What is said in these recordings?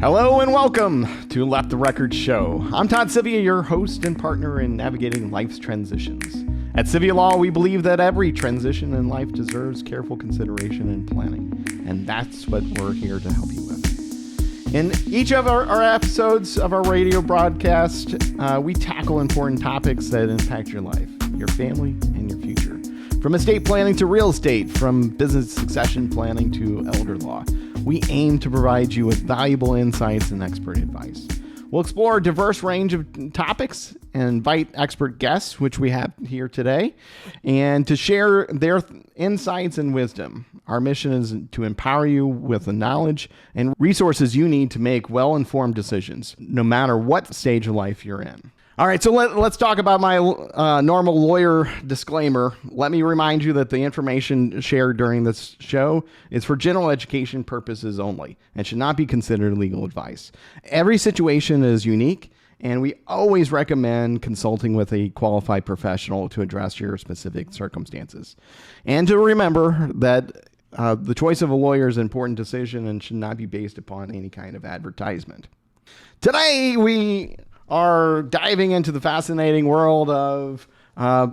Hello and welcome to Left the Record Show. I'm Todd Sivia, your host and partner in navigating life's transitions. At Sivia Law, we believe that every transition in life deserves careful consideration and planning, and that's what we're here to help you with. In each of our episodes of our radio broadcast, we tackle important topics that impact your life, your family, and your future. From estate planning to real estate, from business succession planning to elder law, we aim to provide you with valuable insights and expert advice. We'll explore a diverse range of topics and invite expert guests, which we have here today, and to share their insights and wisdom. Our mission is to empower you with the knowledge and resources you need to make well-informed decisions, no matter what stage of life you're in. All right, so let's talk about my normal lawyer disclaimer. Let me remind you that the information shared during this show is for general education purposes only and should not be considered legal advice. Every situation is unique, and we always recommend consulting with a qualified professional to address your specific circumstances. And to remember that the choice of a lawyer is an important decision and should not be based upon any kind of advertisement. Today, we are diving into the fascinating world of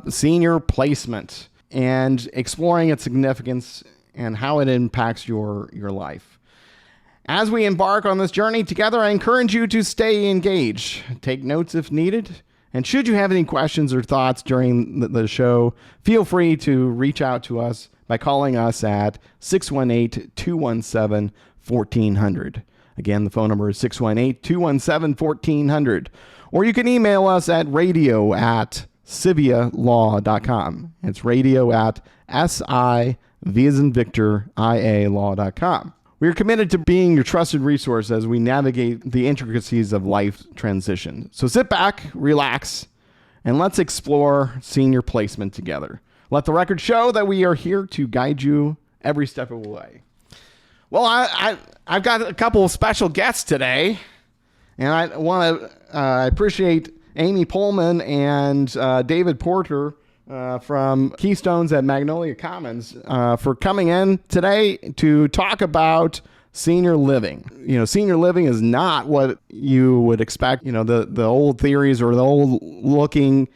senior placement and exploring its significance and how it impacts your life. As we embark on this journey together, I encourage you to stay engaged, take notes if needed, and should you have any questions or thoughts during the show, feel free to reach out to us by calling us at 618-217-1400. Again, the phone number is 618-217-1400. Or you can email us at radio@sivialaw.com. It's radio@SIViaSinVictorIALaw.com. We are committed to being your trusted resource as we navigate the intricacies of life transition. So sit back, relax, and let's explore senior placement together. Let the record show that we are here to guide you every step of the way. Well, I've got a couple of special guests today, and I appreciate Amy Pohlman and David Porter from Keystones at Magnolia Commons for coming in today to talk about senior living. You know, senior living is not what you would expect. You know, the old theories or the old looking,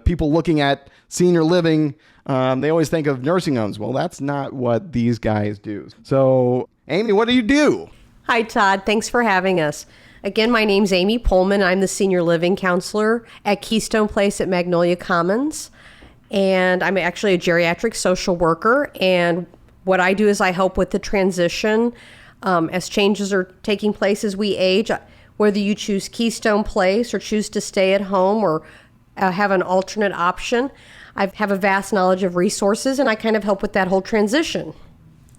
people looking at senior living, they always think of nursing homes. Well, that's not what these guys do. So, Amy, what do you do? Hi, Todd. Thanks for having us. Again, my name's Amy Pohlman. I'm the senior living counselor at Keystone Place at Magnolia Commons. And I'm actually a geriatric social worker. And what I do is I help with the transition as changes are taking place as we age, whether you choose Keystone Place or choose to stay at home or have an alternate option. I have a vast knowledge of resources, and I kind of help with that whole transition.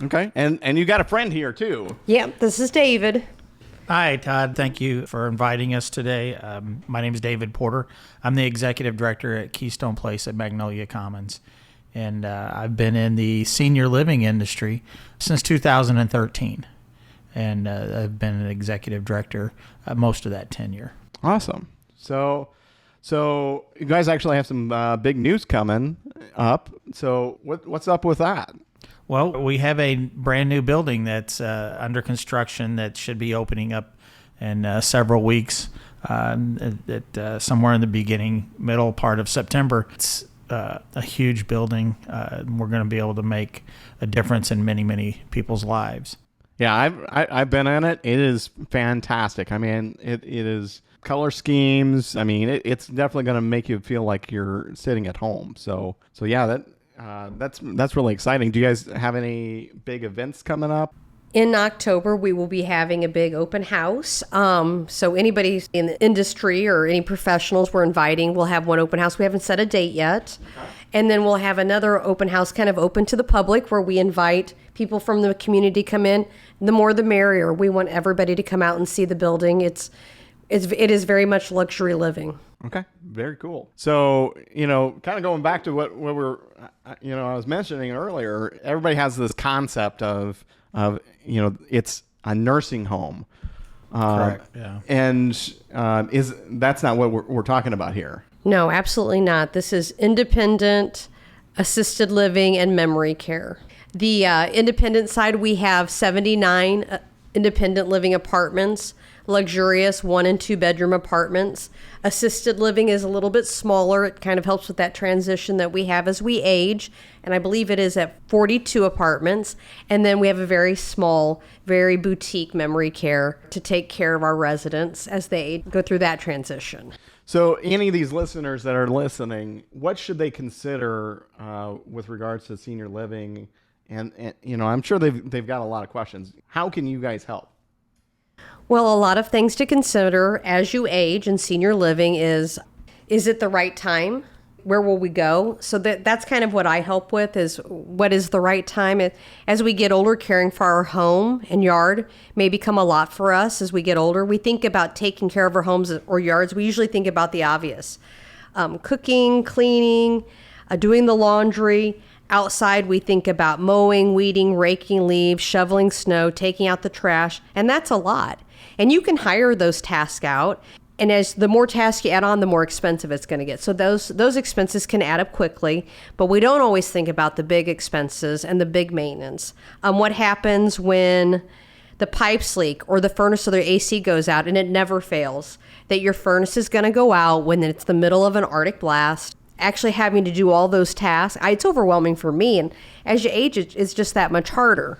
Okay. And you got a friend here, too. Yeah, this is David. Hi, Todd. Thank you for inviting us today. My name is David Porter. I'm the executive director at Keystone Place at Magnolia Commons. And I've been in the senior living industry since 2013. And I've been an executive director most of that tenure. Awesome. So you guys actually have some big news coming up. So what's up with that? Well, we have a brand new building that's under construction that should be opening up in several weeks, somewhere in the middle part of September. It's a huge building. We're going to be able to make a difference in many, many people's lives. Yeah, I've been in it. It is fantastic. I mean, it is color schemes. I mean, it's definitely going to make you feel like you're sitting at home. So yeah, that's really exciting. Do you guys have any big events coming up? In October, we will be having a big open house. So anybody in the industry or any professionals we're inviting, we'll have one open house. We haven't set a date yet. Okay. And then we'll have another open house kind of open to the public where we invite people from the community come in. The more the merrier. We want everybody to come out and see the building. It is very much luxury living. Okay, very cool. So, kind of going back to what we're, I was mentioning earlier, everybody has this concept of it's a nursing home. Correct, yeah. And that's not what we're talking about here. No, absolutely not. This is independent, assisted living, and memory care. The independent side, we have 79 independent living apartments luxurious 1 and 2 bedroom apartments. Assisted living is a little bit smaller. It kind of helps with that transition that we have as we age. And I believe it is at 42 apartments. And then we have a very small, very boutique memory care to take care of our residents as they go through that transition. So any of these listeners that are listening, what should they consider with regards to senior living? And I'm sure they've got a lot of questions. How can you guys help? Well, a lot of things to consider as you age in senior living is it the right time? Where will we go? So that's kind of what I help with, is what is the right time. As we get older, caring for our home and yard may become a lot for us as we get older. We think about taking care of our homes or yards. We usually think about the obvious. Cooking, cleaning, doing the laundry. Outside, we think about mowing, weeding, raking leaves, shoveling snow, taking out the trash, and that's a lot. And you can hire those tasks out. And as the more tasks you add on, the more expensive it's going to get. So those expenses can add up quickly, but we don't always think about the big expenses and the big maintenance. What happens when the pipes leak or the furnace or the AC goes out, and it never fails, that your furnace is going to go out when it's the middle of an Arctic blast. Actually having to do all those tasks, it's overwhelming for me. And as you age, it's just that much harder.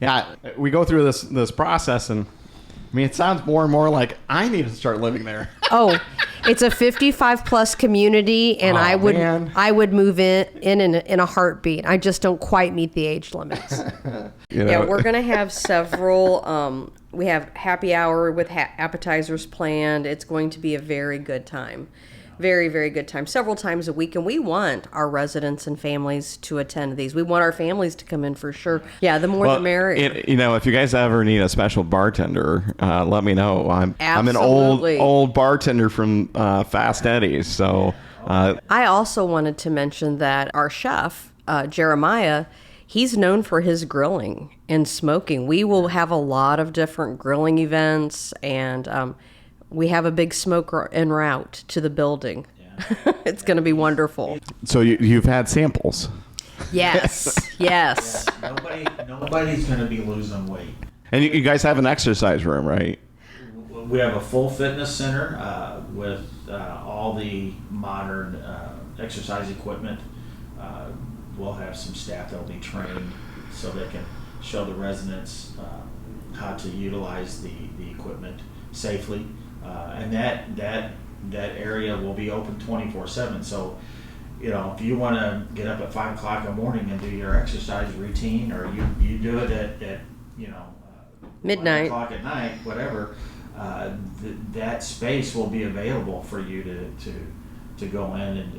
Yeah, we go through this process, and I mean, it sounds more and more like I need to start living there. Oh, it's a 55 plus community, and I would move in a heartbeat. I just don't quite meet the age limits. Yeah, we're gonna have several. We have happy hour with appetizers planned. It's going to be a very good time. Very, very good time. Several times a week. And we want our residents and families to attend these. We want our families to come in for sure. Yeah, the more the merrier. If you guys ever need a special bartender, let me know. I'm an old bartender from Fast Eddie's. So I also wanted to mention that our chef, Jeremiah, he's known for his grilling and smoking. We will have a lot of different grilling events, and we have a big smoker en route to the building. Yeah. It's going to be wonderful. So you've had samples? Yes, yes. Nobody's going to be losing weight. And you guys have an exercise room, right? We have a full fitness center with all the modern exercise equipment. We'll have some staff that will be trained so they can show the residents how to utilize the equipment safely. And that area will be open 24/7. So, if you want to get up at 5 o'clock in the morning and do your exercise routine, or you do it at midnight, 11 o'clock at night, whatever, that space will be available for you to go in and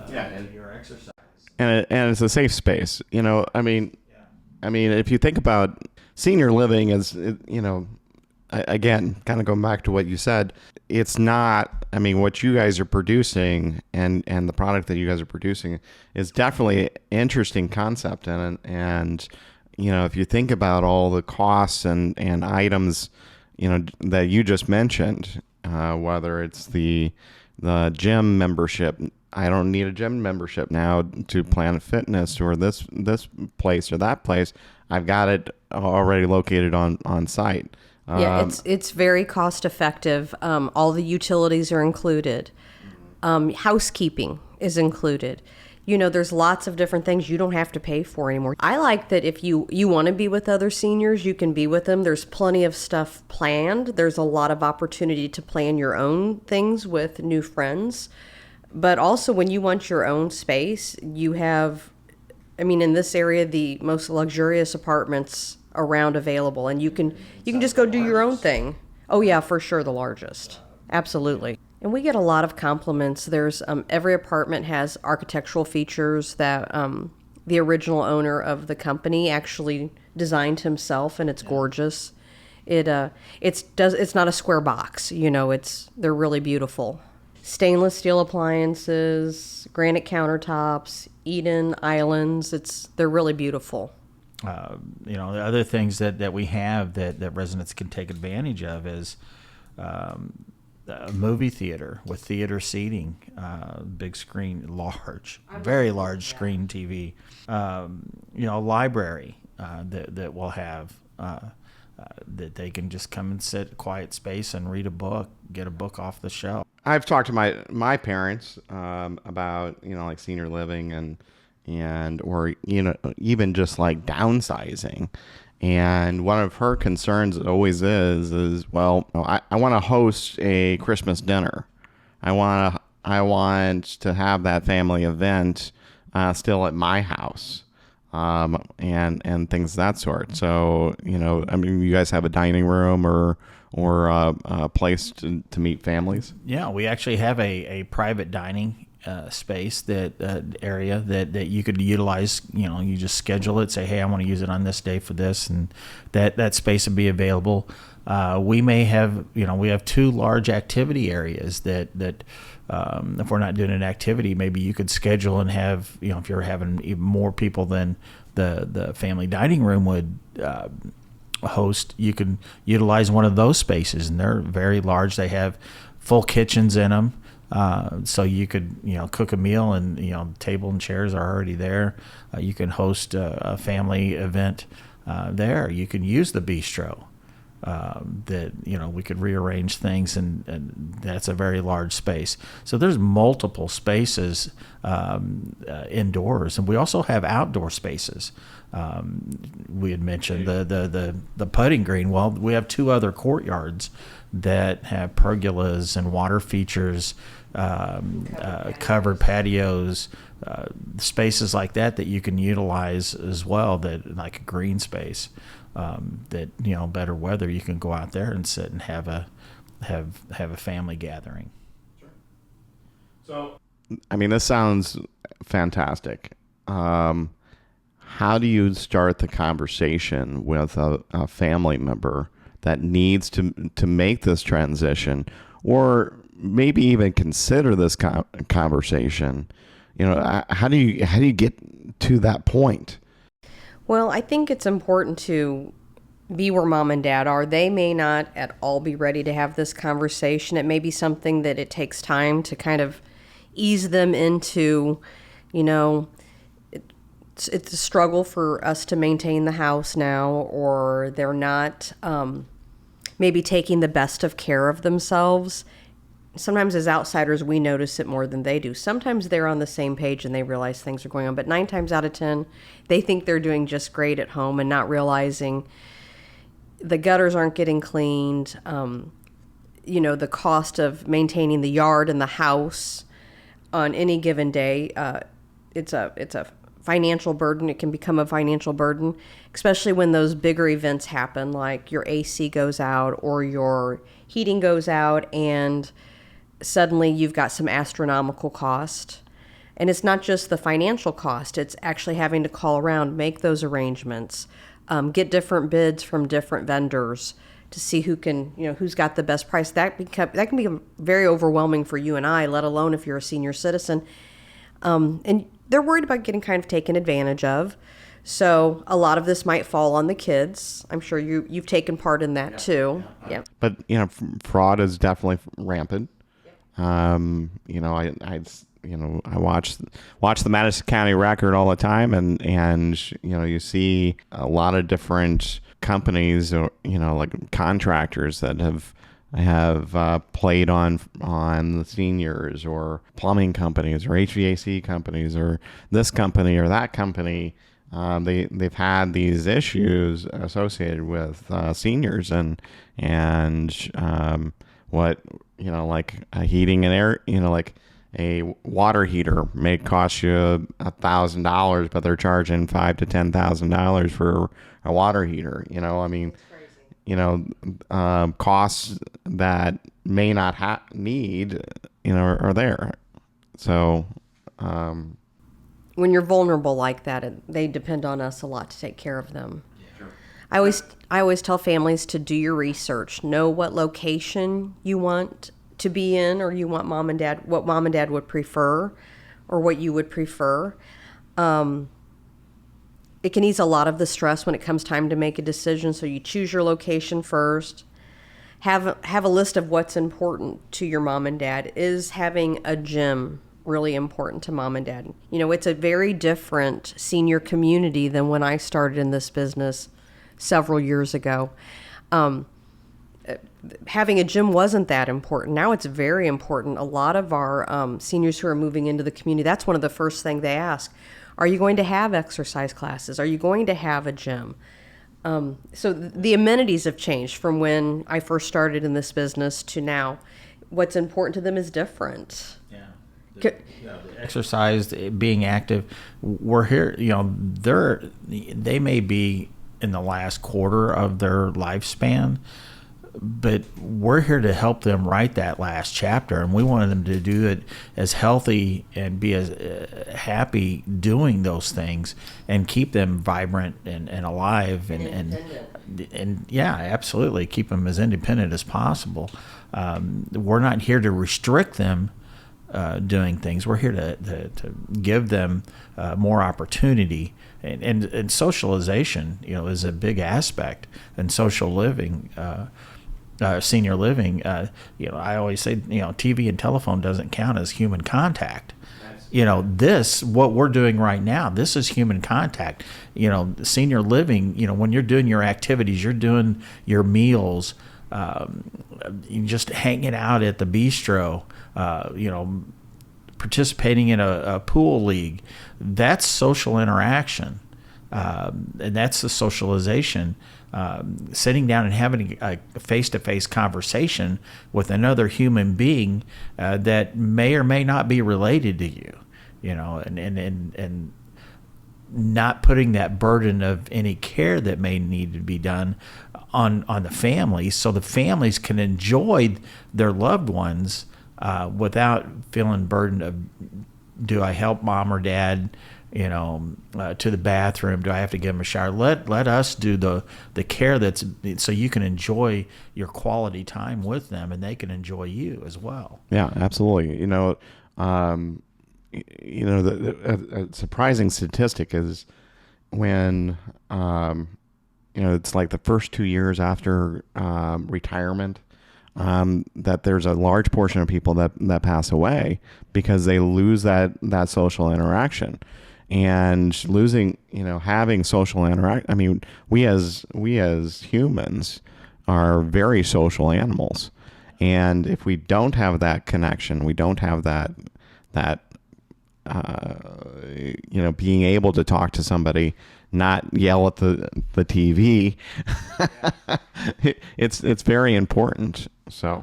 do your exercise. And it's a safe space. I mean, if you think about senior living as again, kind of going back to what you said, it's not, what you guys are producing and the product that you guys are producing is definitely an interesting concept. And if you think about all the costs and items, that you just mentioned, whether it's the gym membership, I don't need a gym membership now to Planet Fitness or this place or that place. I've got it already located on site. Yeah, it's very cost effective. All the utilities are included. Housekeeping is included. There's lots of different things you don't have to pay for anymore. I like that if you want to be with other seniors, you can be with them. There's plenty of stuff planned. There's a lot of opportunity to plan your own things with new friends. But also when you want your own space, you have, in this area, the most luxurious apartments around available, and you can just go do your own thing. Oh yeah, for sure, the largest. Absolutely. And we get a lot of compliments. There's every apartment has architectural features that the original owner of the company actually designed himself, and it's gorgeous. It's not a square box, they're really beautiful. Stainless steel appliances, granite countertops, Eden islands, they're really beautiful. The other things that we have that residents can take advantage of is a movie theater with theater seating, big screen, very large screen TV. Library that we'll have that they can just come and sit in a quiet space and read a book, get a book off the shelf. I've talked to my parents about like senior living and or even just like downsizing. And one of her concerns always is well, I want to host a Christmas dinner. I want to have that family event still at my house. And things of that sort. So, I mean, you guys have a dining room or a place to meet families? Yeah, we actually have a private dining space, that area that you could utilize. You just schedule it, say, hey, I want to use it on this day for this, and that space would be available. We may have, we have 2 large activity areas that if we're not doing an activity, maybe you could schedule and have, if you're having even more people than the family dining room would host, you can utilize one of those spaces, and they're very large. They have full kitchens in them, so you could cook a meal, and table and chairs are already there. You can host a family event there. You can use the bistro. That we could rearrange things, and that's a very large space. So there's multiple spaces indoors, and we also have outdoor spaces. We had mentioned the putting green. Well, we have 2 other courtyards that have pergolas and water features, covered patios, spaces like that you can utilize as well. That like a green space. That better weather, you can go out there and sit and have a family gathering. Sure. So, I mean, this sounds fantastic. How do you start the conversation with a family member that needs to make this transition, or maybe even consider this conversation? How do you get to that point? Well, I think it's important to be where mom and dad are. They may not at all be ready to have this conversation. It may be something that it takes time to kind of ease them into, it's a struggle for us to maintain the house now, or they're not maybe taking the best of care of themselves. Sometimes as outsiders, we notice it more than they do. Sometimes they're on the same page and they realize things are going on. But 9 times out of 10, they think they're doing just great at home and not realizing the gutters aren't getting cleaned. The cost of maintaining the yard and the house on any given day, it's a financial burden. It can become a financial burden, especially when those bigger events happen, like your AC goes out or your heating goes out, and suddenly you've got some astronomical cost. And it's not just the financial cost, it's actually having to call around, make those arrangements, get different bids from different vendors to see who can, who's got the best price. That can become very overwhelming for you and I, let alone if you're a senior citizen. And they're worried about getting kind of taken advantage of. So a lot of this might fall on the kids. I'm sure you've taken part in that too. Yeah. But fraud is definitely rampant. I watch the Madison County Record all the time, and you see a lot of different companies, or like contractors that have played on the seniors, or plumbing companies, or HVAC companies, or this company or that company. They've had these issues associated with seniors, and what like a heating and air, like a water heater may cost you $1,000, but they're charging $5,000 to $10,000 for a water heater. Costs that may not need are there. So when you're vulnerable like that, they depend on us a lot to take care of them. Sure. I always tell families to do your research, know what location you want to be in, or you want what mom and dad would prefer, or what you would prefer. It can ease a lot of the stress when it comes time to make a decision. So you choose your location first. Have a list of what's important to your mom and dad. Is having a gym really important to mom and dad? It's a very different senior community than when I started in this business several years ago. Having a gym wasn't that important. Now it's very important. A lot of our seniors who are moving into the community, that's one of the first things they ask. Are you going to have exercise classes? Are you going to have a gym? So the amenities have changed from when I first started in this business to now. What's important to them is different. Yeah. The exercise, being active, we're here, they may be in the last quarter of their lifespan, but we're here to help them write that last chapter, and we wanted them to do it as healthy and be as happy doing those things and keep them vibrant and alive and yeah, absolutely, keep them as independent as possible. We're not here to restrict them doing things. We're here to give them more opportunity, and socialization, is a big aspect in social living. Senior living, I always say, TV and telephone doesn't count as human contact. What we're doing right now, this is human contact. Senior living, when you're doing your activities, you're doing your meals, you're just hanging out at the bistro, participating in a pool league. That's social interaction, and that's the socialization. Sitting down and having a face-to-face conversation with another human being that may or may not be related to you, and not putting that burden of any care that may need to be done on the families, so the families can enjoy their loved ones without feeling burdened of, do I help mom or dad to the bathroom? Do I have to give them a shower? Let us do the care so you can enjoy your quality time with them, and they can enjoy you as well. Yeah, absolutely. A surprising statistic is when it's like the first 2 years after retirement, that there's a large portion of people that pass away because they lose that social interaction. And losing, having social interaction. I mean, we as humans are very social animals, and if we don't have that connection, we don't have that being able to talk to somebody, not yell at the TV. It's very important. So,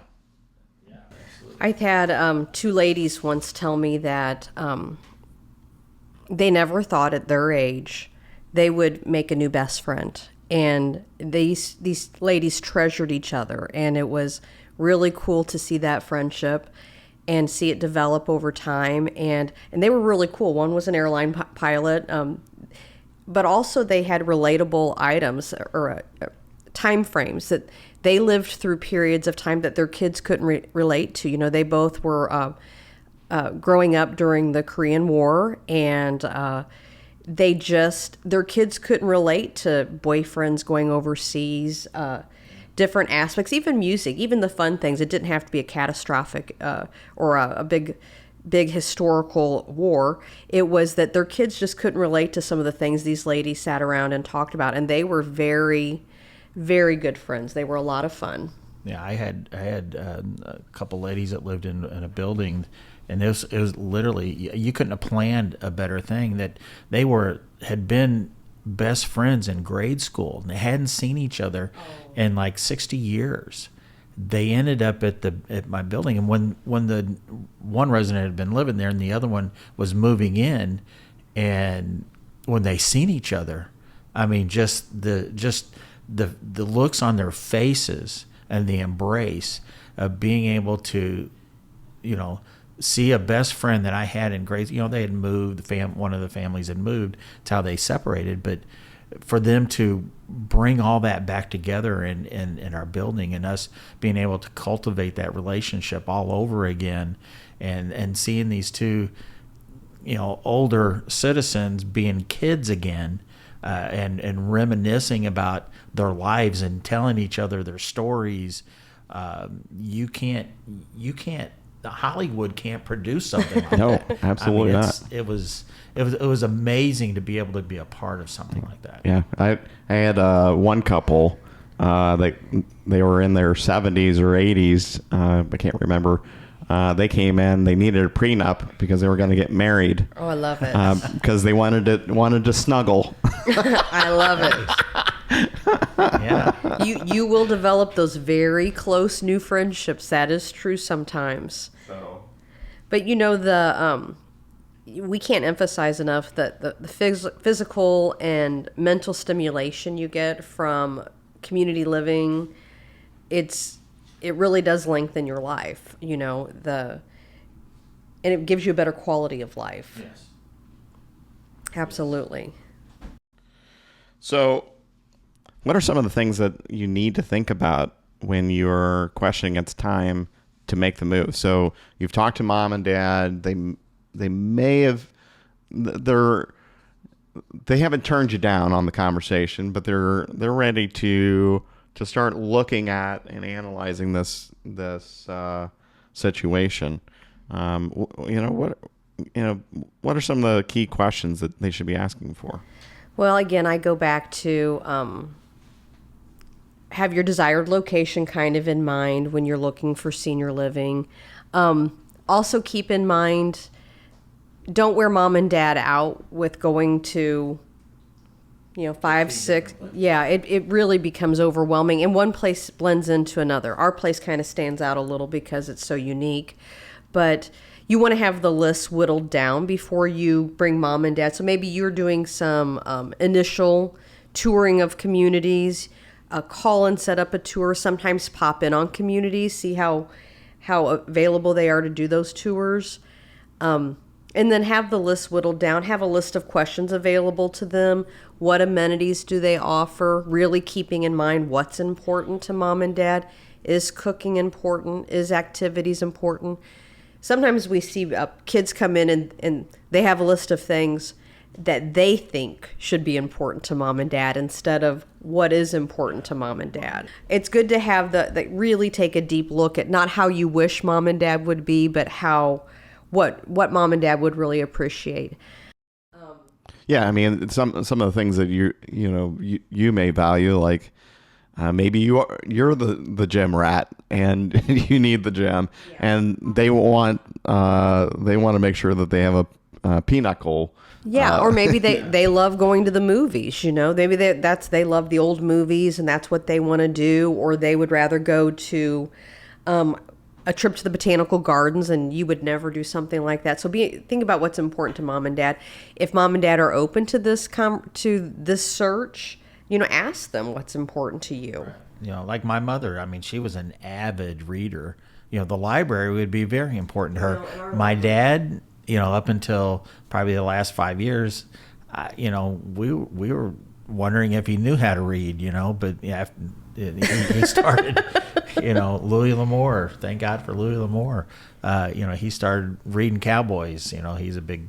I've had 2 ladies once tell me that. They never thought at their age they would make a new best friend. And these ladies treasured each other. And it was really cool to see that friendship and see it develop over time. And they were really cool. One was an airline pilot, but also they had relatable items or time frames that they lived through periods of time that their kids couldn't relate to. They both were growing up during the Korean War, and their kids couldn't relate to boyfriends going overseas, different aspects, even music, even the fun things. It didn't have to be a catastrophic or a big historical war. It was that their kids just couldn't relate to some of the things these ladies sat around and talked about, and they were very, very good friends. They were a lot of fun. Yeah, I had a couple ladies that lived in a building. And it was literally, you couldn't have planned a better thing, that they had been best friends in grade school, and they hadn't seen each other in like 60 years. They ended up at my building, and when the one resident had been living there and the other one was moving in, and when they seen each other, I mean, just the looks on their faces and the embrace of being able to, see a best friend that I had in grade. They had moved. One of the families had moved. It's how they separated. But for them to bring all that back together in our building, and us being able to cultivate that relationship all over again, and seeing these 2, older citizens being kids again, and reminiscing about their lives and telling each other their stories. You can't. Hollywood can't produce something like that. No, absolutely not. It was amazing to be able to be a part of something like that. Yeah, I had one couple. They were in their 70s or 80s. I can't remember. They came in. They needed a prenup because they were going to get married. Oh, I love it. Because they wanted to snuggle. I love it. Yeah. You will develop those very close new friendships. That is true sometimes. But we can't emphasize enough that the physical and mental stimulation you get from community living, it really does lengthen your life, and it gives you a better quality of life. Yes. Absolutely. So, what are some of the things that you need to think about when you're questioning it's time to make the move? So, you've talked to mom and dad. They may have they haven't turned you down on the conversation, but they're ready to start looking at and analyzing this situation. What are some of the key questions that they should be asking for? Well, again, I go back to have your desired location kind of in mind when you're looking for senior living. Also keep in mind, don't wear mom and dad out with going to, 5, 6. Yeah, it really becomes overwhelming. And one place blends into another. Our place kind of stands out a little because it's so unique. But you want to have the list whittled down before you bring mom and dad. So maybe you're doing some initial touring of communities. Call and set up a tour. Sometimes pop in on communities, see how available they are to do those tours. And then have the list whittled down, have a list of questions available to them. What amenities do they offer? Really keeping in mind what's important to mom and dad. Is cooking important? Is activities important? Sometimes we see kids come in and they have a list of things that they think should be important to mom and dad instead of what is important to mom and dad. It's good to have really take a deep look at not how you wish mom and dad would be, but what mom and dad would really appreciate. Yeah, I mean, some of the things that you may value, like maybe you're the gym rat and you need the gym, and they want to make sure that they have a pinnacle. Yeah, or maybe they love going to the movies. Maybe they love the old movies and that's what they want to do, or they would rather go to a trip to the botanical gardens, and you would never do something like that. So think about what's important to mom and dad. If mom and dad are open to this search, ask them what's important to you. Like my mother, I mean, she was an avid reader. The library would be very important to her. My dad, up until probably the last 5 years, we were wondering if he knew how to read, but yeah, he started, Louis L'Amour. Thank God for Louis L'Amour. He started reading cowboys. He's a big,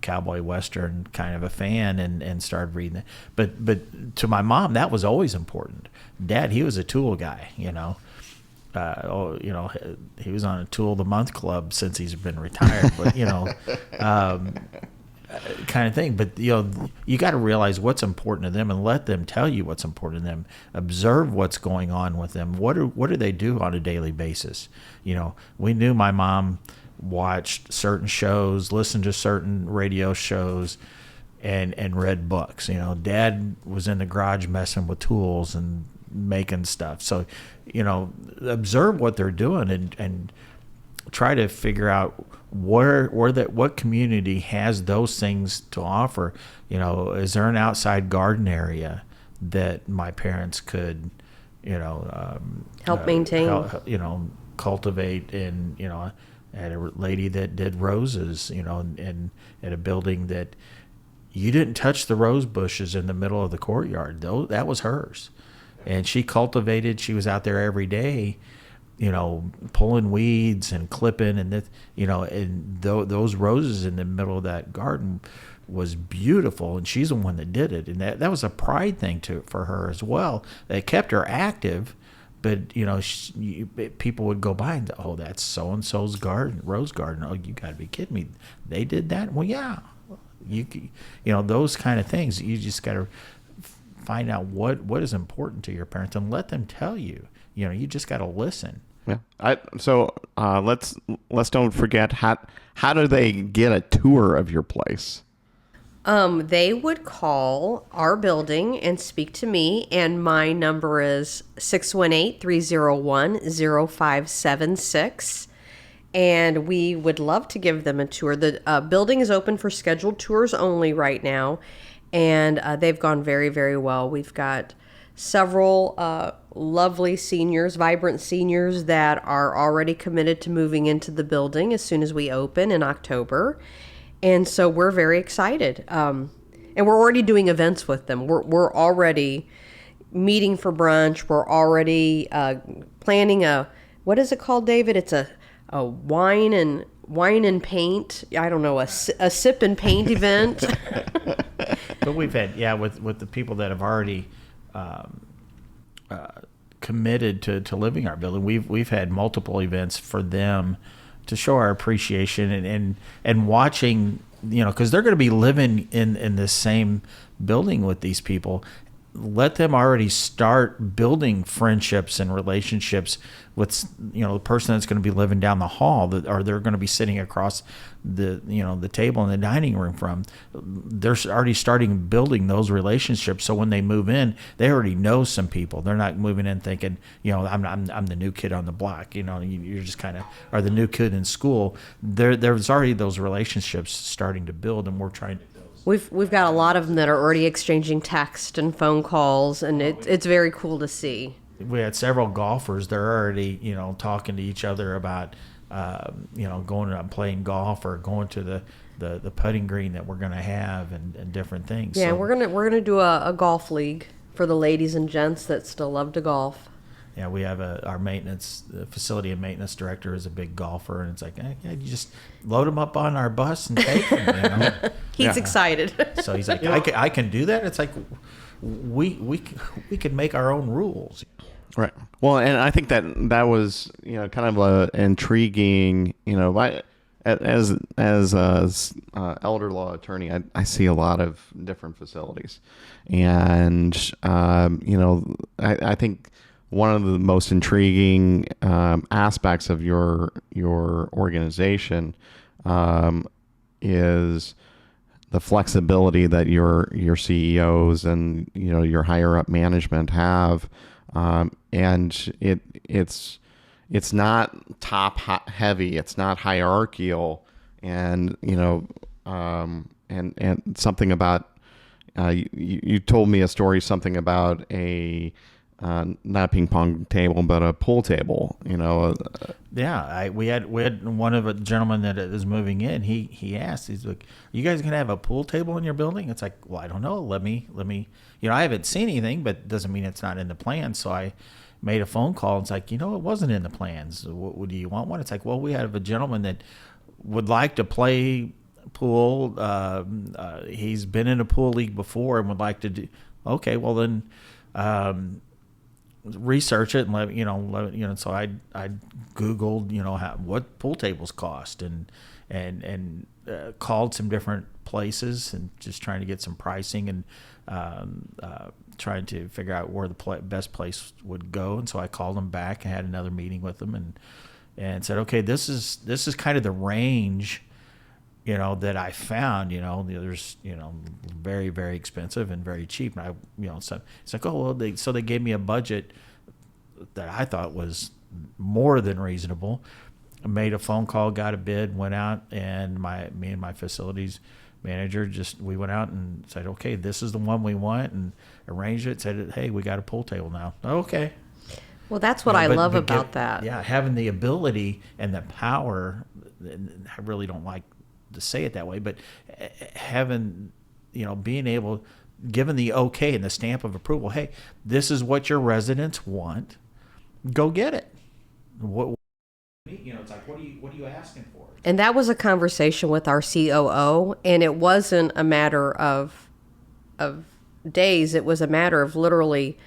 cowboy western kind of a fan, and started reading it. But to my mom, that was always important. Dad, he was a tool guy. He was on a Tool of the Month club since he's been retired. But kind of thing. But you got to realize what's important to them and let them tell you what's important to them. Observe what's going on with them. What do they do on a daily basis? We knew my mom watched certain shows, listened to certain radio shows, and read books. Dad was in the garage messing with tools and making stuff. So observe what they're doing and try to figure out what community has those things to offer. Is there an outside garden area that my parents could help maintain, cultivate? And I had a lady that did roses, and at a building that you didn't touch the rose bushes in the middle of the courtyard. Though that was hers, and she cultivated. She was out there every day, pulling weeds and clipping, and those roses in the middle of that garden was beautiful. And she's the one that did it, and that was a pride thing for her as well. It kept her active, but people would go by and, oh, that's so and so's garden, rose garden. Oh, you got to be kidding me! They did that? Well, yeah. Those kind of things. You just got to find out what is important to your parents and let them tell you. You just got to listen. Yeah. Let's don't forget, how do they get a tour of your place? They would call our building and speak to me, and my number is 618-301-0576. And we would love to give them a tour. The building is open for scheduled tours only right now, and they've gone very, very well. We've got several lovely seniors, vibrant seniors that are already committed to moving into the building as soon as we open in October. And so we're very excited. And we're already doing events with them. We're already meeting for brunch. We're already planning what is it called, David? It's a wine and paint. I don't know, a sip and paint event. But we've had, with the people that have already committed to living our building, we've had multiple events for them to show our appreciation and watching, because they're going to be living in this same building with these people. Let them already start building friendships and relationships with, the person that's going to be living down the hall, or they're going to be sitting across the table in the dining room from. They're already starting building those relationships. So when they move in, they already know some people. They're not moving in thinking, I'm the new kid on the block. You're just kind of are the new kid in school. There's already those relationships starting to build, and we're trying to. We've got a lot of them that are already exchanging text and phone calls, and it's very cool to see. We had several golfers. They're already, talking to each other about, going and playing golf or going to the putting green that we're going to have and different things. Yeah, so, we're gonna do a golf league for the ladies and gents that still love to golf. Yeah, we have our facility and maintenance director is a big golfer, and it's like, you just load him up on our bus and take him. He's excited. So he's like, I can do that. It's like we could make our own rules. Right. Well, and I think that was kind of a intriguing. As elder law attorney, I see a lot of different facilities, and I think one of the most intriguing aspects of your organization is the flexibility that your CEOs and your higher up management have, and it's not top heavy, it's not hierarchical, and and something about you told me a story, something about a not a ping pong table, but a pool table. We had one of a gentleman that is moving in. He asked, he's like, "Are you guys gonna have a pool table in your building?" It's like, well, I don't know. Let me. I haven't seen anything, but it doesn't mean it's not in the plans. So I made a phone call. It's like, it wasn't in the plans. What do you want one? It's like, well, we have a gentleman that would like to play pool. He's been in a pool league before and would like to do. Okay, well then. Research it and so I googled what pool tables cost and called some different places and just trying to get some pricing and trying to figure out where the best place would go. And so I called them back and had another meeting with them and said, okay, this is kind of the range that I found. There's very, very expensive and very cheap, and so it's like, oh well, they gave me a budget that I thought was more than reasonable. I made a phone call, got a bid, went out, and me and my facilities manager we went out and said, okay, this is the one we want, and arranged it. Said, hey, we got a pool table now. Okay. Well, that's what I love about that. Yeah, having the ability and the power. I really don't like to say it that way, but having, being able, given the okay and the stamp of approval, hey, this is what your residents want, go get it. It's like, what are you asking for? And that was a conversation with our COO, and it wasn't a matter of days. It was a matter of literally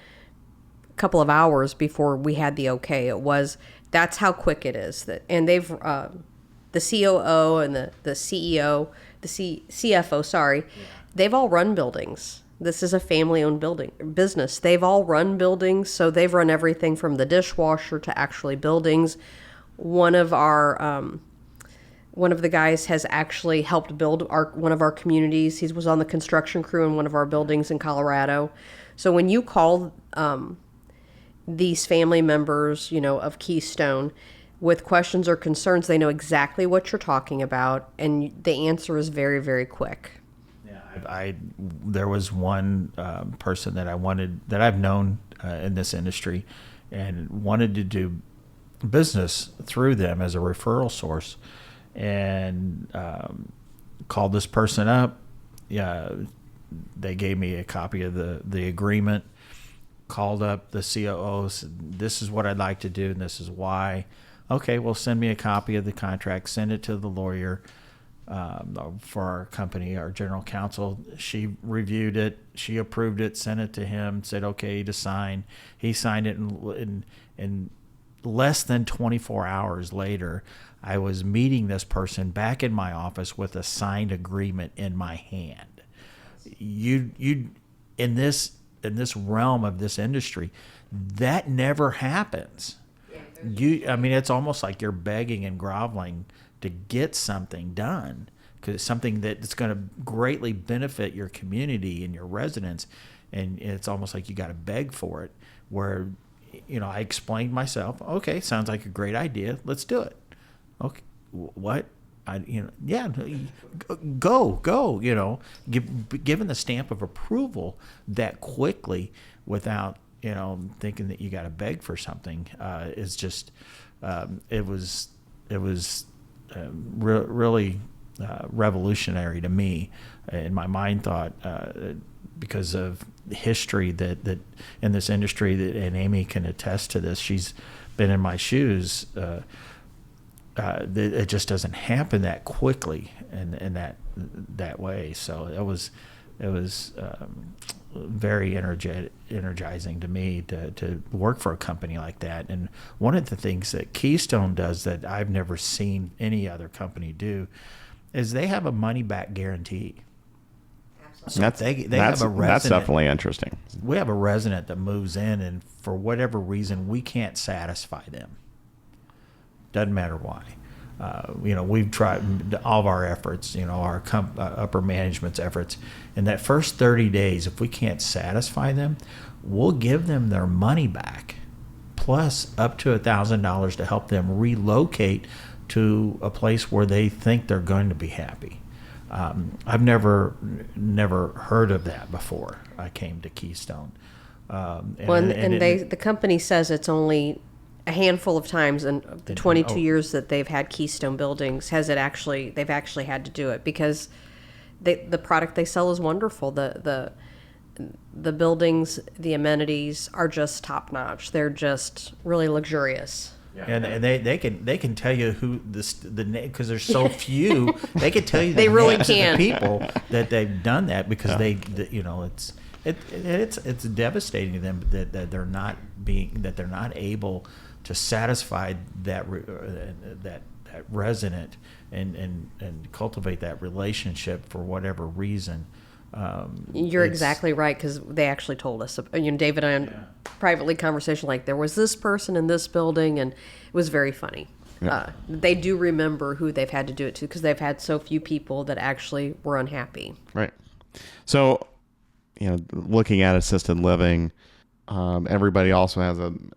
a couple of hours before we had the okay. That's how quick it is. And they've the COO and the CEO, CFO, sorry, they've all run buildings. This is a family-owned business. They've all run buildings, so they've run everything from the dishwasher to actually buildings. One of the guys has actually helped build one of our communities. He was on the construction crew in one of our buildings in Colorado. So when you call these family members, of Keystone with questions or concerns, they know exactly what you're talking about, and the answer is very, very quick. Yeah, there was one person that I've known in this industry, and wanted to do business through them as a referral source, and called this person up. Yeah, they gave me a copy of the agreement. Called up the COO, said, "This is what I'd like to do, and this is why." Okay, well, send me a copy of the contract. Send it to the lawyer for our company, our general counsel. She reviewed it. She approved it. Sent it to him. Said okay to sign. He signed it, in less than 24 hours later, I was meeting this person back in my office with a signed agreement in my hand. You in this realm of this industry, that never happens. It's almost like you're begging and groveling to get something done, because it's something that's going to greatly benefit your community and your residents, and it's almost like you got to beg for it. Where, I explained myself. Okay, sounds like a great idea. Let's do it. Okay, what? Go. Given the stamp of approval that quickly, without thinking that you got to beg for something, is just it was really revolutionary to me in my mind thought, because of the history that in this industry, and Amy can attest to this. She's been in my shoes. It just doesn't happen that quickly in that way. So it was very energizing to me to work for a company like that. And one of the things that Keystone does that I've never seen any other company do is they have a money back guarantee. So that's definitely interesting. We have a resident that moves in, and for whatever reason we can't satisfy them. Doesn't matter why. We've tried all of our efforts, our upper management's efforts. In that first 30 days, if we can't satisfy them, we'll give them their money back, plus up to $1,000 to help them relocate to a place where they think they're going to be happy. I've never heard of that before I came to Keystone. The company says it's only a handful of times in the 22 years that they've had Keystone buildings they've actually had to do it, because the product they sell is wonderful. The buildings, the amenities are just top notch. They're just really luxurious. Yeah. And they can tell you who the name, because there's so few. They can tell you the names of the people that they've done that, because it's devastating to them that they're not able to satisfy that resident and cultivate that relationship for whatever reason. You're exactly right, because they actually told us. David and I privately conversation, like, there was this person in this building, and it was very funny. Yeah. They do remember who they've had to do it to, because they've had so few people that actually were unhappy. Right. So, looking at assisted living, everybody also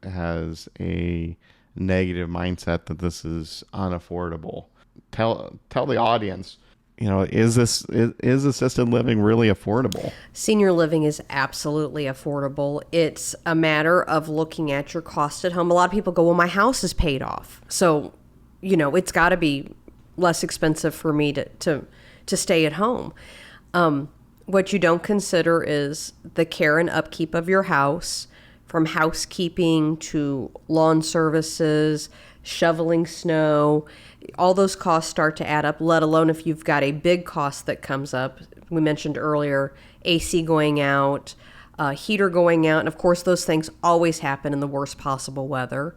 has a negative mindset that this is unaffordable. Tell the audience, is assisted living really affordable? Senior living is absolutely affordable. It's a matter of looking at your cost at home. A lot of people go, well, my house is paid off, so it's got to be less expensive for me to stay at home. What you don't consider is the care and upkeep of your house, from housekeeping to lawn services, shoveling snow. All those costs start to add up, let alone if you've got a big cost that comes up. We mentioned earlier, AC going out, heater going out, and of course those things always happen in the worst possible weather.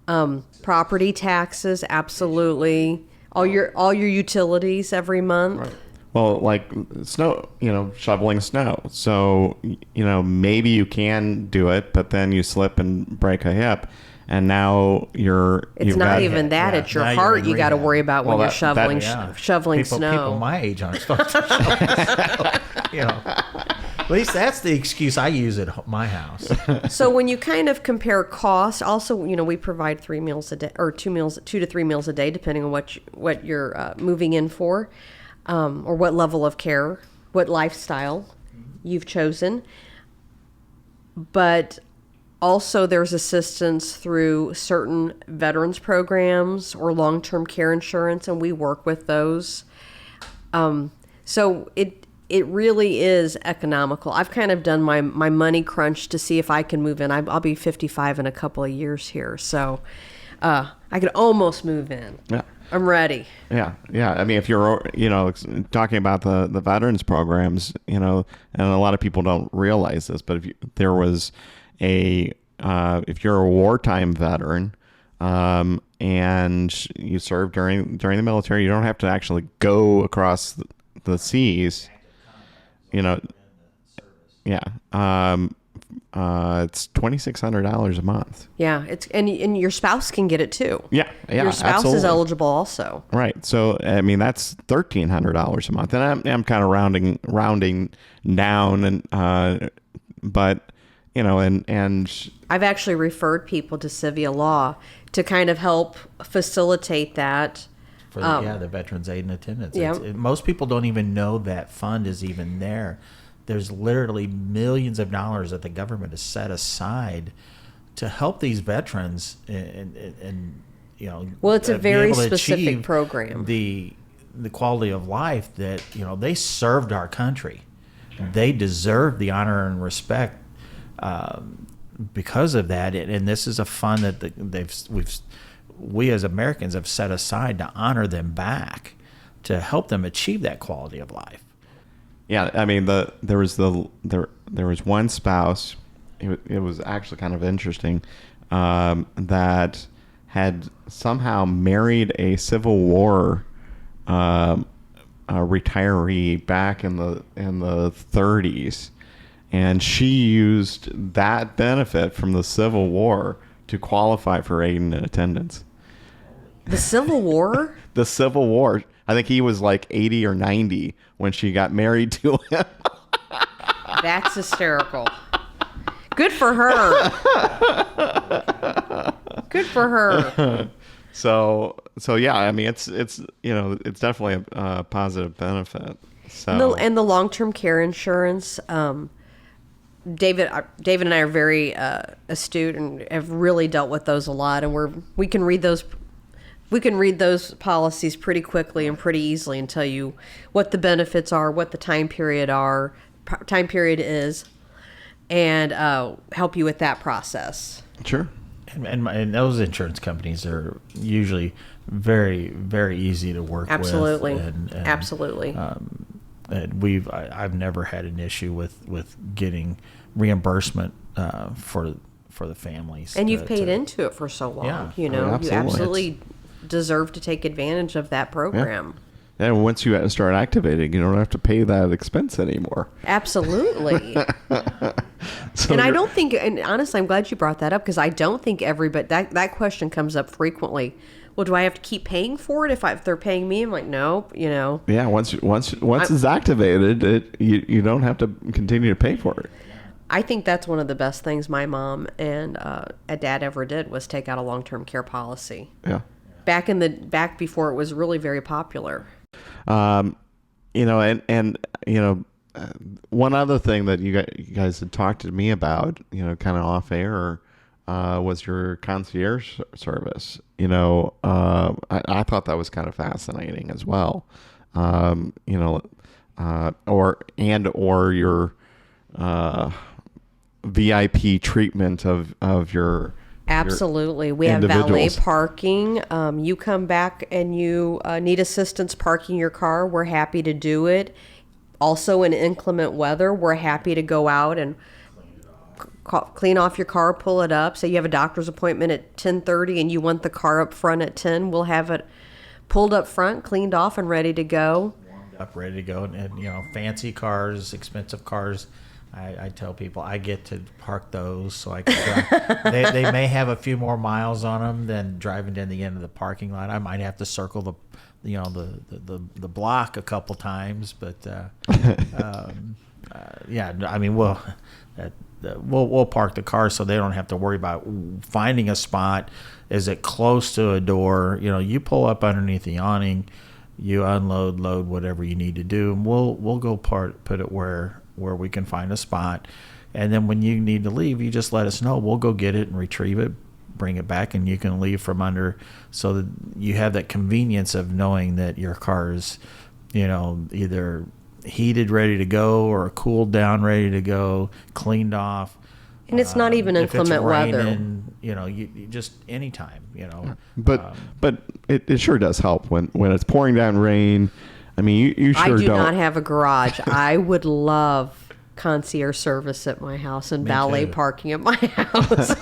Property taxes, absolutely. All your utilities every month. Right. Well, like snow, shoveling snow. So, maybe you can do it, but then you slip and break a hip, and now It's not even that. It's your Now you're heart in you got to rehab. worry about when Well, you're shoveling People snow. my age aren't supposed to shovel. At least that's the excuse I use at my house. So when you kind of compare costs, also, we provide 3 meals a day, or 2 to 3 meals a day, depending on what you're moving in for, or what level of care, what lifestyle you've chosen. But also there's assistance through certain veterans programs or long-term care insurance, and we work with those. So it really is economical. I've kind of done my money crunch to see if I can move in. I'll be 55 in a couple of years here, so I could almost move in. Yeah. I'm ready. Yeah. I mean, if you're, talking about the veterans programs, and a lot of people don't realize this, but there was if you're a wartime veteran, and you served during the military, you don't have to actually go across the seas. Yeah. It's $2,600 a month. Yeah, and your spouse can get it too. Yeah. Your spouse absolutely. is eligible also. Right. So, I mean, that's $1,300 a month, and I'm kind of rounding down, and but and I've actually referred people to Sivia Law to kind of help facilitate that. For the Veterans Aid and Attendance. Yeah. Most people don't even know that fund is even there. There's literally millions of dollars that the government has set aside to help these veterans, and Well, it's a be very able to specific achieve program. The quality of life that they served our country. They deserve the honor and respect because of that. And this is a fund that we as Americans have set aside to honor them back, to help them achieve that quality of life. Yeah, I mean, there was one spouse. It was actually kind of interesting, that had somehow married a Civil War retiree back in the 30s, and she used that benefit from the Civil War to qualify for aid and attendance. The Civil War? The Civil War. I think he was like 80 or 90 when she got married to him. That's hysterical. Good for her. Good for her. So yeah, I mean, it's definitely a positive benefit. So And the long-term care insurance, David and I are very astute and have really dealt with those a lot, and we can read those policies pretty quickly and pretty easily and tell you what the benefits are, what the time period is, and help you with that process. sure. And those insurance companies are usually very, very easy to work Absolutely. with. And Absolutely. And I've never had an issue with getting reimbursement for the families. And you've paid into it for so long. Yeah. You Absolutely. absolutely deserve to take advantage of that program. And once you start activating, you don't have to pay that expense anymore. Absolutely. So And I don't think, and honestly, I'm glad you brought that up, because I don't think everybody, that question comes up frequently. Well, do I have to keep paying for it if they're paying me? I'm like, nope, Yeah, once it's activated, you don't have to continue to pay for it. I think that's one of the best things my mom and dad ever did was take out a long-term care policy. Yeah. Back before it was really very popular. One other thing that you guys had talked to me about, kind of off air, was your concierge service. I thought that was kind of fascinating as well. Or your VIP treatment of your. Absolutely. We have valet individuals. parking. You come back and you need assistance parking your car, we're happy to do it. Also, in inclement weather, we're happy to go out and clean off your car, pull it up. Say you have a doctor's appointment at 10:30 and you want the car up front at 10, we'll have it pulled up front, cleaned off, and ready to go. up ready to go. And fancy cars, expensive cars, I tell people I get to park those so I can drive. They may have a few more miles on them than driving to the end of the parking lot. I might have to circle the block a couple times, but we'll park the car so they don't have to worry about finding a spot. Is it close to a door? You pull up underneath the awning, you unload, load whatever you need to do, and we'll go put it where we can find a spot. And then when you need to leave, you just let us know. We'll go get it and retrieve it, bring it back, and you can leave from under, so that you have that convenience of knowing that your car is, either heated, ready to go, or cooled down, ready to go, cleaned off. And it's not even inclement weather. You just anytime, But it sure does help when it's pouring down rain. I mean, you sure I do don't. not have a garage. I would love concierge service at my house and valet parking at my house.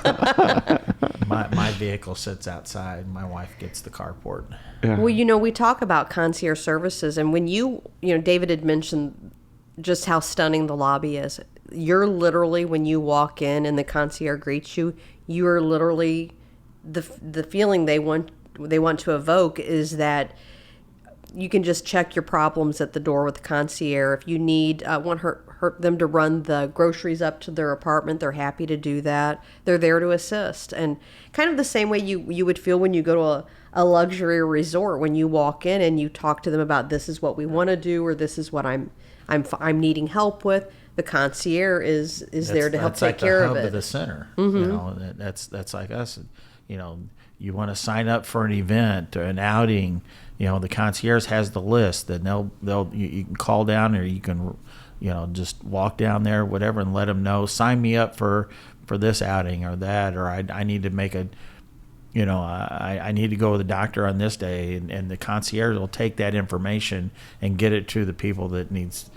my vehicle sits outside. My wife gets the carport. Yeah. Well, we talk about concierge services, and when David had mentioned just how stunning the lobby is. You're literally, when you walk in and the concierge greets you, you are literally the feeling they want to evoke is that you can just check your problems at the door with the concierge. If you need want them to run the groceries up to their apartment, they're happy to do that. They're there to assist, and kind of the same way you would feel when you go to a luxury resort, when you walk in and you talk to them about, this is what we want to do, or this is what I'm needing help with. The concierge is there to help take care of it. That's like the hub of the center. Mm-hmm. That's like us. You want to sign up for an event or an outing. The concierge has the list. That you can call down, or you can just walk down there, whatever, and let them know. Sign me up for this outing or that, or I need to make I need to go to the doctor on this day, and the concierge will take that information and get it to the people that needs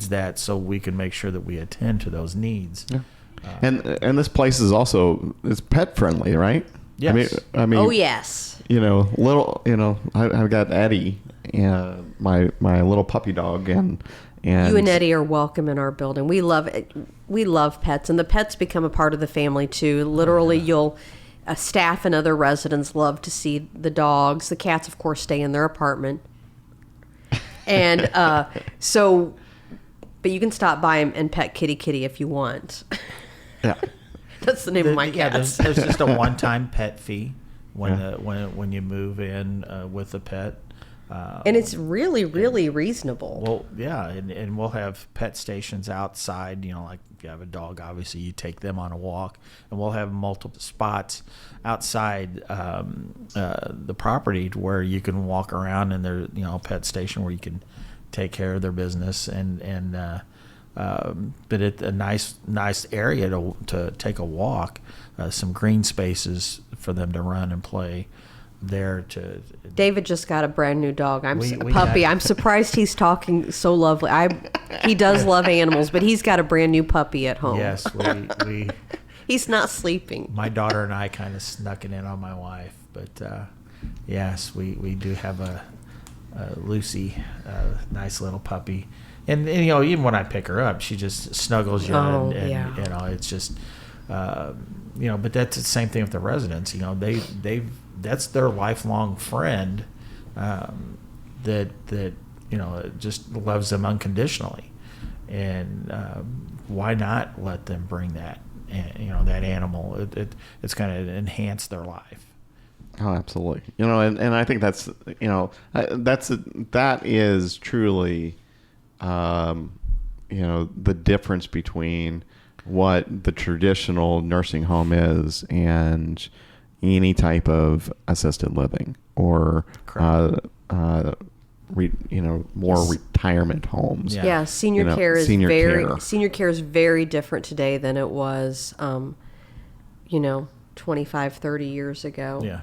that, so we can make sure that we attend to those needs. Yeah. And this place is also pet friendly, right? Yes. I mean. Oh yes. I've got Eddie, my little puppy dog, and you and Eddie are welcome in our building. We love pets, and the pets become a part of the family too. Literally, staff and other residents love to see the dogs. The cats, of course, stay in their apartment, and but you can stop by and pet Kitty if you want. Yeah. That's the name of my cat. There's just a one-time pet fee when you move in with the pet. And it's really, really reasonable. Well, yeah, and we'll have pet stations outside. Like if you have a dog, obviously you take them on a walk, and we'll have multiple spots outside the property where you can walk around, and there's a pet station where you can take care of their business, but it's a nice area to take a walk, some green spaces for them to run and play there. David just got a brand new dog. Puppy. I'm surprised he's talking so lovely. He does love animals, but he's got a brand new puppy at home. Yes, we he's not sleeping. My daughter and I kind of snuck it in on my wife, but yes, we do have a Lucy, nice little puppy, and even when I pick her up, she just snuggles you, and it's just but that's the same thing with the residents. That's their lifelong friend that just loves them unconditionally, and why not let them bring that that animal? It's going to enhance their life. Oh, absolutely. And I think that is truly, the difference between what the traditional nursing home is and any type of assisted living or, more retirement homes. Yeah. Senior care is very different today than it was, 25, 30 years ago. Yeah.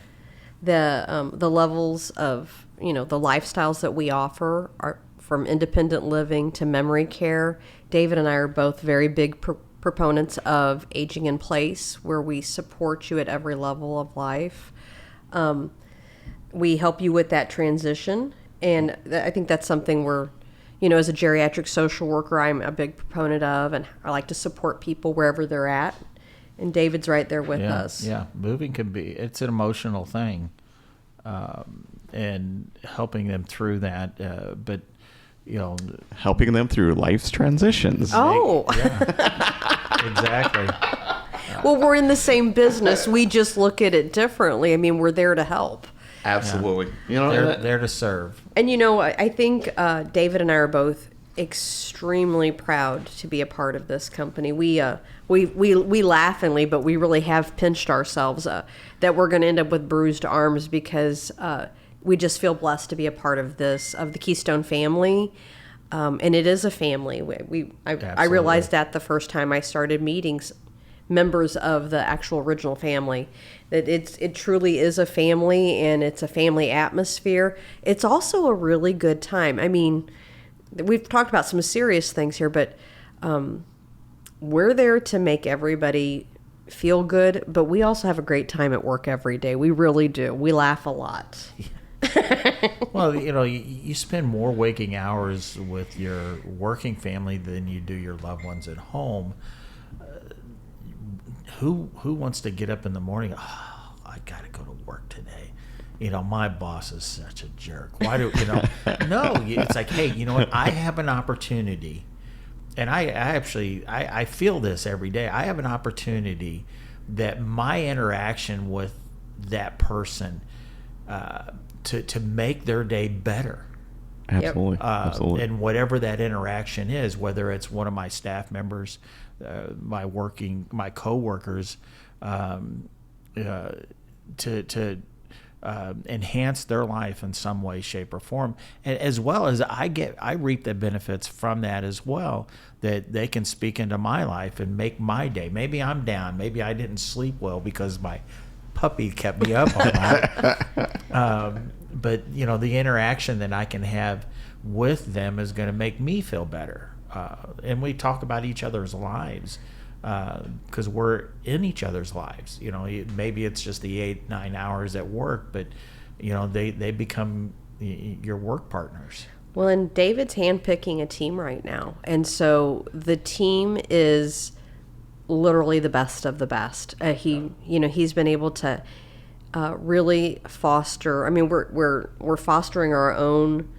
The levels of the lifestyles that we offer are from independent living to memory care. David and I are both very big proponents of aging in place, where we support you at every level of life. We help you with that transition, and I think that's something we're as a geriatric social worker, I'm a big proponent of, and I like to support people wherever they're at. And David's right there with us. Yeah, moving it's an emotional thing, and helping them through that. But helping them through life's transitions. Oh, yeah, exactly. Well, we're in the same business. We just look at it differently. I mean, we're there to help. Absolutely. They're there to serve. And I think David and I are both extremely proud to be a part of this company. We laughingly, but we really have pinched ourselves that we're going to end up with bruised arms because we just feel blessed to be a part of the Keystone family. And it is a family. I realized that the first time I started meeting members of the actual original family, that it truly is a family, and it's a family atmosphere. It's also a really good time. I mean, we've talked about some serious things here, but we're there to make everybody feel good, but we also have a great time at work every day. We really do. We laugh a lot. Well, you spend more waking hours with your working family than you do your loved ones at home. Who wants to get up in the morning? Oh, I got to go to work today. My boss is such a jerk. Why do No, it's like, hey, you know what? I have an opportunity, and I feel this every day. I have an opportunity that my interaction with that person to make their day better. Absolutely. Absolutely. And whatever that interaction is, whether it's one of my staff members, my coworkers, to enhance their life in some way, shape, or form, and as well as I reap the benefits from that as well. That they can speak into my life and make my day. Maybe I'm down. Maybe I didn't sleep well because my puppy kept me up all night. But the interaction that I can have with them is going to make me feel better. And we talk about each other's lives because we're in each other's lives. Maybe it's just the 8-9 hours at work, but they become your work partners. Well, and David's handpicking a team right now, and so the team is literally the best of the best. He's been able to really foster. I mean, we're fostering our own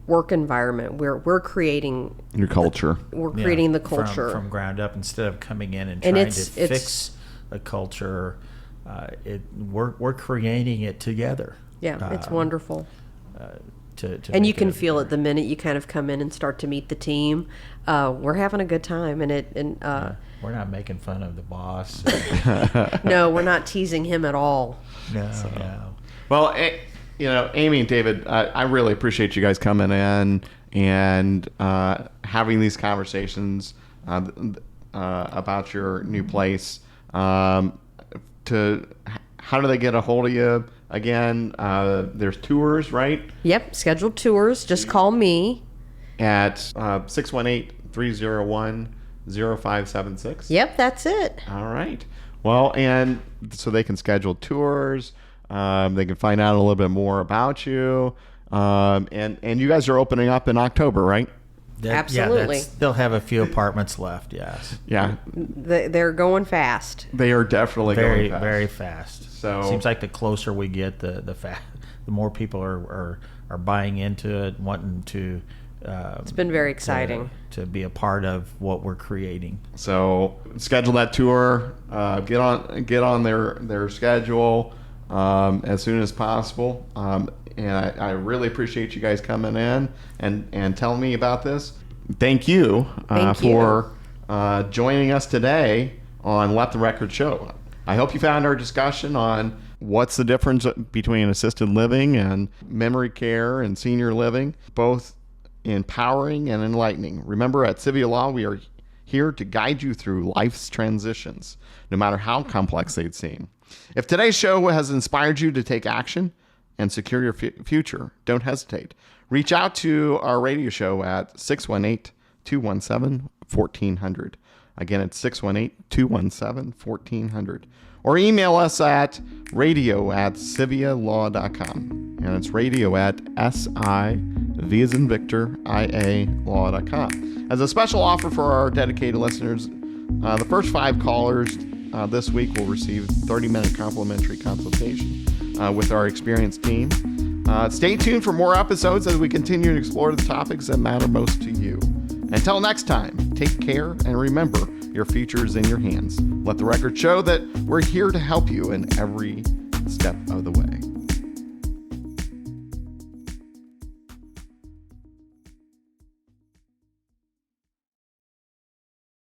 work environment. We're creating your culture. We're creating the culture from ground up instead of coming in and trying to fix a culture. We're creating it together. Yeah, it's wonderful. And you can feel it the minute you kind of come in and start to meet the team. We're having a good time, and we're not making fun of the boss. No, we're not teasing him at all. No. Well, Amy and David, I really appreciate you guys coming in and having these conversations about your new place. How do they get a hold of you? Again, there's tours, right? Yep, scheduled tours. Just call me at 618-301-0576. Yep, that's it. All right. Well, and so they can schedule tours. They can find out a little bit more about you. And you guys are opening up in October, right? Absolutely. They'll have a few apartments left, yes. Yeah. They're going fast. They are definitely going fast. Very fast. So seems like the closer we get, the more people are buying into it, wanting to. It's been very exciting to be a part of what we're creating. So schedule that tour. Get on their schedule as soon as possible. And I really appreciate you guys coming in and telling me about this. Thank you for joining us today on Let the Record Show. I hope you found our discussion on what's the difference between assisted living and memory care and senior living, both empowering and enlightening. Remember, at Sivia Law, we are here to guide you through life's transitions, no matter how complex they seem. If today's show has inspired you to take action and secure your future, don't hesitate. Reach out to our radio show at 618-217-1400. Again, it's 618-217-1400. Or email us at radio@sivialaw.com. And it's radio@sivialaw.com. V as in Victor, IALaw.com. As a special offer for our dedicated listeners, the first 5 callers this week will receive 30-minute complimentary consultation with our experienced team. Stay tuned for more episodes as we continue to explore the topics that matter most to you. Until next time, take care and remember, your future is in your hands. Let the record show that we're here to help you in every step of the way.